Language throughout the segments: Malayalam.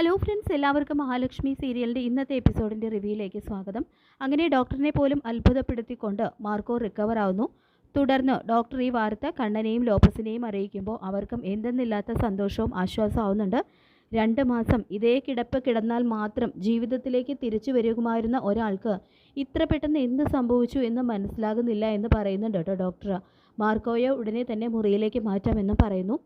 ഹലോ ഫ്രണ്ട്സ്, എല്ലാവർക്കും മഹാലക്ഷ്മി സീരിയലിൻ്റെ ഇന്നത്തെ എപ്പിസോഡിൻ്റെ റിവ്യൂയിലേക്ക് സ്വാഗതം. അങ്ങനെ ഡോക്ടറിനെ പോലും അത്ഭുതപ്പെടുത്തിക്കൊണ്ട് മാർക്കോ റിക്കവർ ആവുന്നു. തുടർന്ന് ഡോക്ടർ ഈ വാർത്ത കണ്ണനെയും ലോപ്പസിനെയും അറിയിക്കുമ്പോൾ അവർക്കും എന്തെന്നില്ലാത്ത സന്തോഷവും ആശ്വാസമാവുന്നുണ്ട്. 2 മാസം ഇതേ കിടപ്പ് കിടന്നാൽ മാത്രം ജീവിതത്തിലേക്ക് തിരിച്ചു വരുമായിരുന്ന ഒരാൾക്ക് ഇത്ര പെട്ടെന്ന് എന്ത് സംഭവിച്ചു എന്ന് മനസ്സിലാകുന്നില്ല എന്ന് പറയുന്നുണ്ട് കേട്ടോ ഡോക്ടർ. മാർക്കോയെ ഉടനെ തന്നെ മുറിയിലേക്ക് മാറ്റാമെന്നും പറയുന്നു.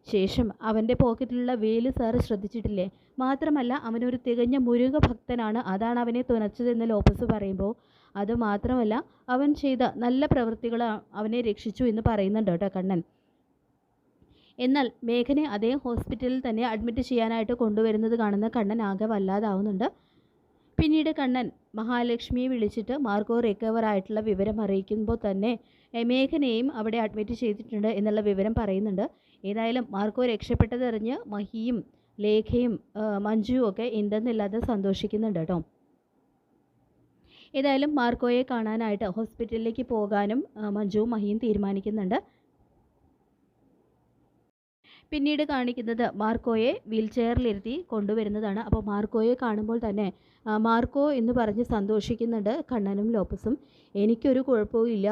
ശേഷം അവൻ്റെ പോക്കറ്റിലുള്ള വേല് സാറ് ശ്രദ്ധിച്ചിട്ടില്ലേ, മാത്രമല്ല അവനൊരു തികഞ്ഞ മുരുക ഭക്തനാണ്, അതാണ് അവനെ തുണച്ചതെന്ന് ലോപ്പസ് പറയുമ്പോൾ അതുമാത്രമല്ല അവൻ ചെയ്ത നല്ല പ്രവൃത്തികൾ അവനെ രക്ഷിച്ചു എന്ന് പറയുന്നുണ്ട് കേട്ടോ കണ്ണൻ. എന്നാൽ മേഘനെ അതേ ഹോസ്പിറ്റലിൽ തന്നെ അഡ്മിറ്റ് ചെയ്യാനായിട്ട് കൊണ്ടുവരുന്നത് കാണുന്ന കണ്ണൻ ആകെ വല്ലാതാവുന്നുണ്ട്. പിന്നീട് കണ്ണൻ മഹാലക്ഷ്മിയെ വിളിച്ചിട്ട് മാർക്കോ റിക്കവർ ആയിട്ടുള്ള വിവരം അറിയിക്കുമ്പോൾ തന്നെ മേഘനെയും അവിടെ അഡ്മിറ്റ് ചെയ്തിട്ടുണ്ട് എന്നുള്ള വിവരം പറയുന്നുണ്ട്. ഏതായാലും മാർക്കോ രക്ഷപ്പെട്ടതറിഞ്ഞ് മഹിയും ലേഖയും മഞ്ജുവും ഒക്കെ എന്തെന്നില്ലാതെ സന്തോഷിക്കുന്നുണ്ട് കേട്ടോ. ഏതായാലും മാർക്കോയെ കാണാനായിട്ട് ഹോസ്പിറ്റലിലേക്ക് പോകാനും മഞ്ജുവും മഹിയും തീരുമാനിക്കുന്നുണ്ട്. പിന്നീട് കാണിക്കുന്നത് മാർക്കോയെ വീൽ ചെയറിലിരുത്തി കൊണ്ടുവരുന്നതാണ്. അപ്പോൾ മാർക്കോയെ കാണുമ്പോൾ തന്നെ മാർക്കോ എന്ന് പറഞ്ഞ് സന്തോഷിക്കുന്നുണ്ട് കണ്ണനും ലോപ്പസും. എനിക്കൊരു കുഴപ്പവും ഇല്ല,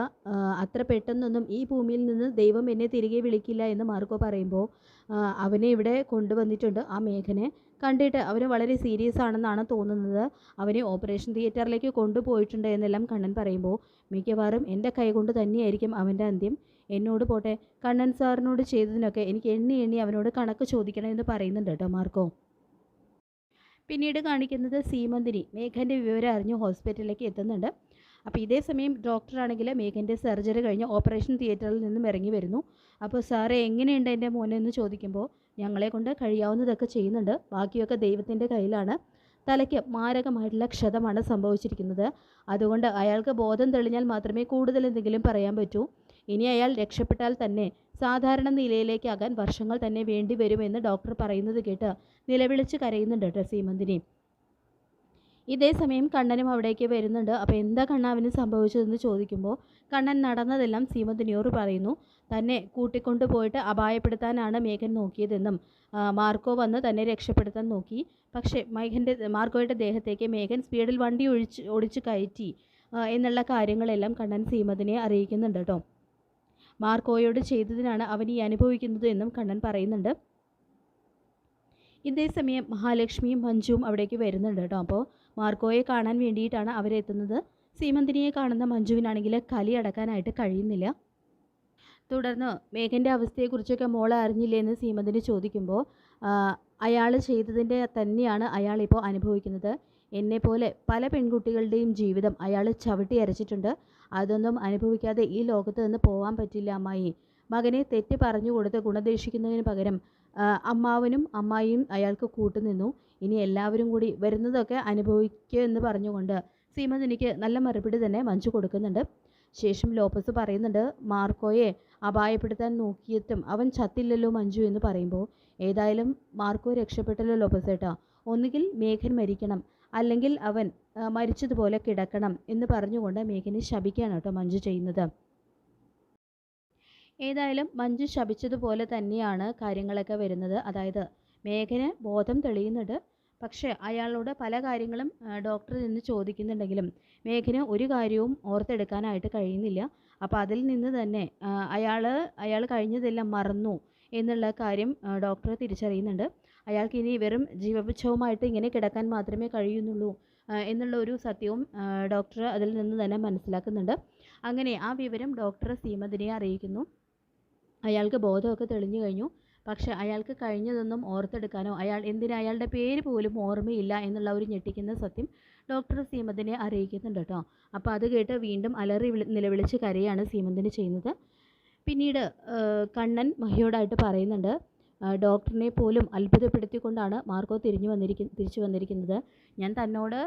അത്ര പെട്ടെന്നൊന്നും ഈ ഭൂമിയിൽ നിന്ന് ദൈവം എന്നെ തിരികെ വിളിക്കില്ല എന്ന് മാർക്കോ പറയുമ്പോൾ അവനെ ഇവിടെ കൊണ്ടുവന്നിട്ടുണ്ട്. ആ മേഘനെ കണ്ടിട്ട് അവന് വളരെ സീരിയസ് ആണെന്നാണ് തോന്നുന്നത്. അവനെ ഓപ്പറേഷൻ തിയേറ്ററിലേക്ക് കൊണ്ടുപോയിട്ടുണ്ട് എന്നെല്ലാം കണ്ണൻ പറയുമ്പോൾ മിക്കവാറും എൻ്റെ കൈകൊണ്ട് തന്നെയായിരിക്കും അവൻ്റെ അന്ത്യം. എന്നോട് പോട്ടെ, കണ്ണൻ സാറിനോട് ചെയ്തതിനൊക്കെ എനിക്ക് എണ്ണി അവനോട് കണക്ക് ചോദിക്കണമെന്ന് പറയുന്നുണ്ട് കേട്ടോ മാർക്കോ. പിന്നീട് കാണിക്കുന്നത് സീമന്തിനി മേഘൻ്റെ വിവരം അറിഞ്ഞ് ഹോസ്പിറ്റലിലേക്ക് എത്തുന്നുണ്ട്. അപ്പോൾ ഇതേ സമയം ഡോക്ടറാണെങ്കിൽ മേഘൻ്റെ സർജറി കഴിഞ്ഞ് ഓപ്പറേഷൻ തിയേറ്ററിൽ നിന്നും ഇറങ്ങി വരുന്നു. അപ്പോൾ സാറേ എങ്ങനെയുണ്ട് എൻ്റെ മോനെ എന്ന് ചോദിക്കുമ്പോൾ ഞങ്ങളെ കൊണ്ട് കഴിയാവുന്നതൊക്കെ ചെയ്യുന്നുണ്ട്, ബാക്കിയൊക്കെ ദൈവത്തിൻ്റെ കയ്യിലാണ്. തലയ്ക്ക് മാരകമായിട്ടുള്ള ക്ഷതമാണ് സംഭവിച്ചിരിക്കുന്നത്, അതുകൊണ്ട് അയാൾക്ക് ബോധം തെളിഞ്ഞാൽ മാത്രമേ കൂടുതൽ എന്തെങ്കിലും പറയാൻ പറ്റൂ. ഇനി അയാൾ രക്ഷപ്പെട്ടാൽ തന്നെ സാധാരണ നിലയിലേക്കാകാൻ വർഷങ്ങൾ തന്നെ വേണ്ടി വരുമെന്ന് ഡോക്ടർ പറയുന്നത് കേട്ട് നിലവിളിച്ച് കരയുന്നുണ്ട് കേട്ടോ സീമന്തിനി. ഇതേ സമയം കണ്ണനും അവിടേക്ക് വരുന്നുണ്ട്. അപ്പോൾ എന്താ കണ്ണാവിന് സംഭവിച്ചതെന്ന് ചോദിക്കുമ്പോൾ കണ്ണൻ നടന്നതെല്ലാം സീമന്തിനിയോട് പറയുന്നു. തന്നെ കൂട്ടിക്കൊണ്ടു പോയിട്ട് അപായപ്പെടുത്താനാണ് മേഘൻ നോക്കിയതെന്നും മാർക്കോ വന്ന് തന്നെ രക്ഷപ്പെടുത്താൻ നോക്കി, പക്ഷേ മാർക്കോയുടെ ദേഹത്തേക്ക് മേഘൻ സ്പീഡിൽ വണ്ടി ഓടിച്ച് കയറ്റി എന്നുള്ള കാര്യങ്ങളെല്ലാം കണ്ണൻ സീമന്തിനിയെ അറിയിക്കുന്നുണ്ട് കേട്ടോ. മാർക്കോയോട് ചെയ്തതിനാണ് അവൻ ഈ അനുഭവിക്കുന്നത് എന്നും കണ്ണൻ പറയുന്നുണ്ട്. ഇതേ സമയം മഹാലക്ഷ്മിയും മഞ്ജുവും അവിടേക്ക് വരുന്നുണ്ട് കേട്ടോ. അപ്പോൾ മാർക്കോയെ കാണാൻ വേണ്ടിയിട്ടാണ് അവരെത്തുന്നത്. സീമന്തിനിയെ കാണുന്ന മഞ്ജുവിനാണെങ്കിൽ കലി അടക്കാനായിട്ട് കഴിയുന്നില്ല. തുടർന്ന് മേഘൻ്റെ അവസ്ഥയെക്കുറിച്ചൊക്കെ മോൾ അറിഞ്ഞില്ലേ എന്ന് സീമന്തിനി ചോദിക്കുമ്പോൾ അയാൾ ചെയ്തതിൻ്റെ തന്നെയാണ് അയാളിപ്പോൾ അനുഭവിക്കുന്നത്. എന്നെപ്പോലെ പല പെൺകുട്ടികളുടെയും ജീവിതം അയാൾ ചവിട്ടി അരച്ചിട്ടുണ്ട്, അതൊന്നും അനുഭവിക്കാതെ ഈ ലോകത്ത് നിന്ന് പോകാൻ പറ്റില്ല അമ്മായി. മകനെ തെറ്റ് പറഞ്ഞു കൊടുത്ത് ഗുണദേശിക്കുന്നതിന് പകരം അമ്മാവനും അമ്മായിയും അയാൾക്ക് കൂട്ടുനിന്നു. ഇനി എല്ലാവരും കൂടി വരുന്നതൊക്കെ അനുഭവിക്കുക എന്ന് പറഞ്ഞുകൊണ്ട് സീമന്തിനിക്ക് നല്ല മറുപടി തന്നെ മഞ്ജു കൊടുക്കുന്നുണ്ട്. ശേഷം ലോപ്പസ് പറയുന്നുണ്ട്, മാർക്കോയെ അപായപ്പെടുത്താൻ നോക്കിയിട്ടും അവൻ ചത്തില്ലല്ലോ മഞ്ജു എന്ന് പറയുമ്പോൾ ഏതായാലും മാർക്കോ രക്ഷപ്പെട്ടല്ലോ ലോപ്പസ് ഏട്ടാ, ഒന്നുകിൽ മേഘൻ മരിക്കണം അല്ലെങ്കിൽ അവൻ മരിച്ചതുപോലെ കിടക്കണം എന്ന് പറഞ്ഞുകൊണ്ട് മേഘനെ ശപിക്കുകയാണ് കേട്ടോ മഞ്ജു ചെയ്യുന്നത്. ഏതായാലും മഞ്ജു ശപിച്ചതുപോലെ തന്നെയാണ് കാര്യങ്ങളൊക്കെ വരുന്നത്. അതായത് മേഘന് ബോധം തെളിയുന്നുണ്ട്, പക്ഷേ അയാളോട് പല കാര്യങ്ങളും ഡോക്ടറിൽ നിന്ന് ചോദിക്കുന്നുണ്ടെങ്കിലും മേഘന് ഒരു കാര്യവും ഓർത്തെടുക്കാനായിട്ട് കഴിയുന്നില്ല. അപ്പോൾ അതിൽ നിന്ന് തന്നെ അയാൾ കഴിഞ്ഞതെല്ലാം മറന്നു എന്നുള്ള കാര്യം ഡോക്ടർ തിരിച്ചറിയുന്നുണ്ട്. അയാൾക്ക് ഇനി വെറും ജീവപുച്ഛവുമായിട്ട് ഇങ്ങനെ കിടക്കാൻ മാത്രമേ കഴിയുന്നുള്ളൂ എന്നുള്ള ഒരു സത്യവും ഡോക്ടർ അതിൽ നിന്ന് തന്നെ മനസ്സിലാക്കുന്നുണ്ട്. അങ്ങനെ ആ വിവരം ഡോക്ടർ സീമന്തിനിയെ അറിയിക്കുന്നു. അയാൾക്ക് ബോധമൊക്കെ തെളിഞ്ഞു കഴിഞ്ഞു, പക്ഷേ അയാൾക്ക് കഴിഞ്ഞതൊന്നും ഓർത്തെടുക്കാനോ അയാളുടെ പേര് പോലും ഓർമ്മയില്ല എന്നുള്ള ഒരു ഞെട്ടിക്കുന്ന സത്യം ഡോക്ടർ സീമന്തിനെ അറിയിക്കുന്നുണ്ട് കേട്ടോ. അപ്പോൾ അത് കേട്ട് വീണ്ടും നിലവിളിച്ച് കരയാണ് സീമന്തിനി ചെയ്യുന്നത്. പിന്നീട് കണ്ണൻ മഹിയോടായിട്ട് പറയുന്നുണ്ട്, ഡോക്ടറിനെ പോലും അത്ഭുതപ്പെടുത്തിക്കൊണ്ടാണ് മാർക്കോ തിരിച്ചു വന്നിരിക്കുന്നത്. ഞാൻ തന്നോട്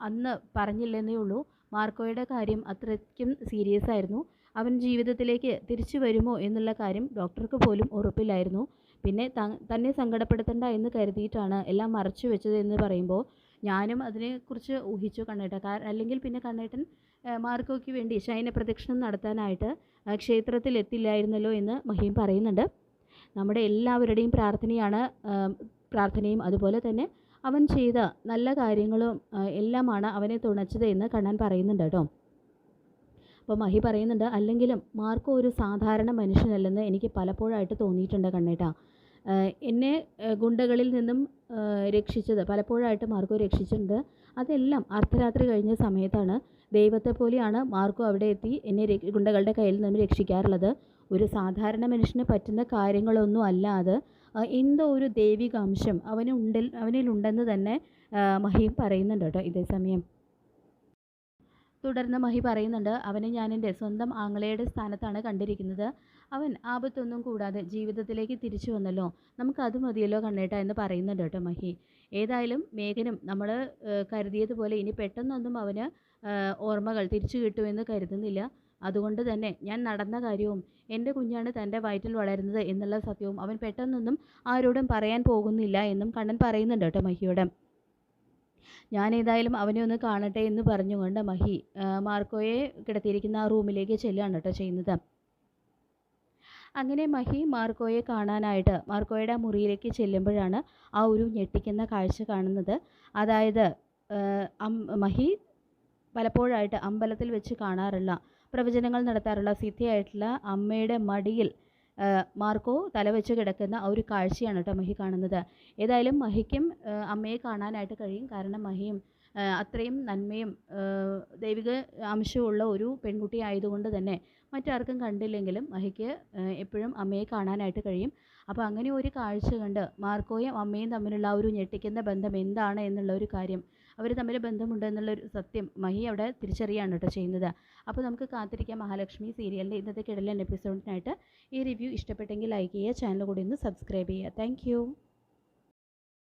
അന്ന് പറഞ്ഞില്ലെന്നേ ഉള്ളൂ, മാർക്കോയുടെ കാര്യം അത്രയ്ക്കും സീരിയസ് ആയിരുന്നു, അവൻ ജീവിതത്തിലേക്ക് തിരിച്ചു വരുമോ എന്നുള്ള കാര്യം ഡോക്ടർക്ക് പോലും ഉറപ്പില്ലായിരുന്നു. പിന്നെ തന്നെ സങ്കടപ്പെടുത്തണ്ട എന്ന് കരുതിയിട്ടാണ് എല്ലാം മറച്ചു വെച്ചത് എന്ന് പറയുമ്പോൾ ഞാനും അതിനെക്കുറിച്ച് ഊഹിച്ചു കണ്ണേട്ട. അല്ലെങ്കിൽ പിന്നെ കണ്ണേട്ടൻ മാർക്കോയ്ക്ക് വേണ്ടി ശയന പ്രദക്ഷിണം നടത്താനായിട്ട് ക്ഷേത്രത്തിൽ എത്തില്ലായിരുന്നല്ലോ എന്ന് മഹിയും പറയുന്നുണ്ട്. നമ്മുടെ എല്ലാവരുടെയും പ്രാർത്ഥനയും അതുപോലെ തന്നെ അവൻ ചെയ്ത നല്ല കാര്യങ്ങളും എല്ലാമാണ് അവനെ തുണച്ചത് എന്ന് കണ്ണൻ പറയുന്നുണ്ട് കേട്ടോ. അപ്പോൾ മഹി പറയുന്നുണ്ട്, അല്ലെങ്കിലും മാർക്കോ ഒരു സാധാരണ മനുഷ്യനല്ലെന്ന് എനിക്ക് പലപ്പോഴായിട്ട് തോന്നിയിട്ടുണ്ട് കണ്ണേട്ടാ. എന്നെ ഗുണ്ടകളിൽ നിന്നും രക്ഷിച്ചത് പലപ്പോഴായിട്ട് മാർക്കോ രക്ഷിച്ചിട്ടുണ്ട്. അതെല്ലാം അർദ്ധരാത്രി കഴിഞ്ഞ സമയത്താണ്. ദൈവത്തെ പോലെയാണ് മാർക്കോ അവിടെ എത്തി എന്നെ ഗുണ്ടകളുടെ കയ്യിൽ നിന്നും രക്ഷിക്കാറുള്ളത്. ഒരു സാധാരണ മനുഷ്യന് പറ്റുന്ന കാര്യങ്ങളൊന്നും അല്ലാതെ എന്തോ ഒരു ദൈവിക അംശം അവനിലുണ്ടെന്ന് തന്നെ മഹി പറയുന്നുണ്ട് കേട്ടോ ഇതേ സമയം. തുടർന്ന് മഹി പറയുന്നുണ്ട്, അവനെ ഞാൻ എൻ്റെ സ്വന്തം ആങ്ങളയുടെ സ്ഥാനത്താണ് കണ്ടിരിക്കുന്നത്. അവൻ ആപത്തൊന്നും കൂടാതെ ജീവിതത്തിലേക്ക് തിരിച്ചു വന്നല്ലോ, നമുക്കത് മതിയല്ലോ കണ്ണേട്ട എന്ന് പറയുന്നുണ്ട് കേട്ടോ മഹി. ഏതായാലും മേഘനും നമ്മൾ കരുതിയതുപോലെ ഇനി പെട്ടെന്നൊന്നും അവന് ഓർമ്മകൾ തിരിച്ചു കിട്ടുമെന്ന് കരുതുന്നില്ല. അതുകൊണ്ട് തന്നെ ഞാൻ നടന്ന കാര്യവും എൻ്റെ കുഞ്ഞാണ് തൻ്റെ വയറ്റിൽ വളരുന്നത് എന്നുള്ള സത്യവും അവൻ പെട്ടെന്നൊന്നും ആരോടും പറയാൻ പോകുന്നില്ല എന്നും കണ്ണൻ പറയുന്നുണ്ട് കേട്ടോ മഹിയോട്. ഞാൻ ഏതായാലും അവനെ ഒന്ന് കാണട്ടെ എന്ന് പറഞ്ഞുകൊണ്ട് മഹി മാർക്കോയെ കിടത്തിയിരിക്കുന്ന ആ റൂമിലേക്ക് ചെല്ലുകയാണ് കേട്ടോ ചെയ്യുന്നത്. അങ്ങനെ മഹി മാർക്കോയെ കാണാനായിട്ട് മാർക്കോയുടെ ആ മുറിയിലേക്ക് ചെല്ലുമ്പോഴാണ് ആ ഒരു ഞെട്ടിക്കുന്ന കാഴ്ച കാണുന്നത്. അതായത് മഹി പലപ്പോഴായിട്ട് അമ്പലത്തിൽ വെച്ച് കാണാറുള്ള പ്രവചനങ്ങൾ നടത്താറുള്ള സിദ്ധിയായിട്ടുള്ള അമ്മയുടെ മടിയിൽ മാർക്കോ തലവെച്ച് കിടക്കുന്ന ആ ഒരു കാഴ്ചയാണ് കേട്ടോ മഹി കാണുന്നത്. ഏതായാലും മഹിക്കും അമ്മയെ കാണാനായിട്ട് കഴിയും. കാരണം മഹിയും അത്രയും നന്മയും ദൈവിക അംശമുള്ള ഒരു പെൺകുട്ടി ആയതുകൊണ്ട് തന്നെ മറ്റാർക്കും കണ്ടില്ലെങ്കിലും മഹിക്ക് എപ്പോഴും അമ്മയെ കാണാനായിട്ട് കഴിയും. അപ്പോൾ അങ്ങനെ ഒരു കാഴ്ച കണ്ട് മാർക്കോയും അമ്മയും തമ്മിലുള്ള ആ ഒരു ഞെട്ടിക്കുന്ന ബന്ധം എന്താണ് എന്നുള്ള ഒരു കാര്യം, അവർ തമ്മിൽ ബന്ധമുണ്ട് എന്നുള്ളൊരു സത്യം മഹി അവിടെ തിരിച്ചറിയാണ് കേട്ടോ ചെയ്യുന്നത്. അപ്പോൾ നമുക്ക് കാത്തിരിക്കാം മഹാലക്ഷ്മി സീരിയലിൻ്റെ ഇന്നത്തെ കിടലൻ എപ്പിസോഡിനായിട്ട്. ഈ റിവ്യൂ ഇഷ്ടപ്പെട്ടെങ്കിൽ ലൈക്ക് ചെയ്യുക, ചാനൽ കൂടി ഒന്ന് സബ്സ്ക്രൈബ് ചെയ്യുക. താങ്ക്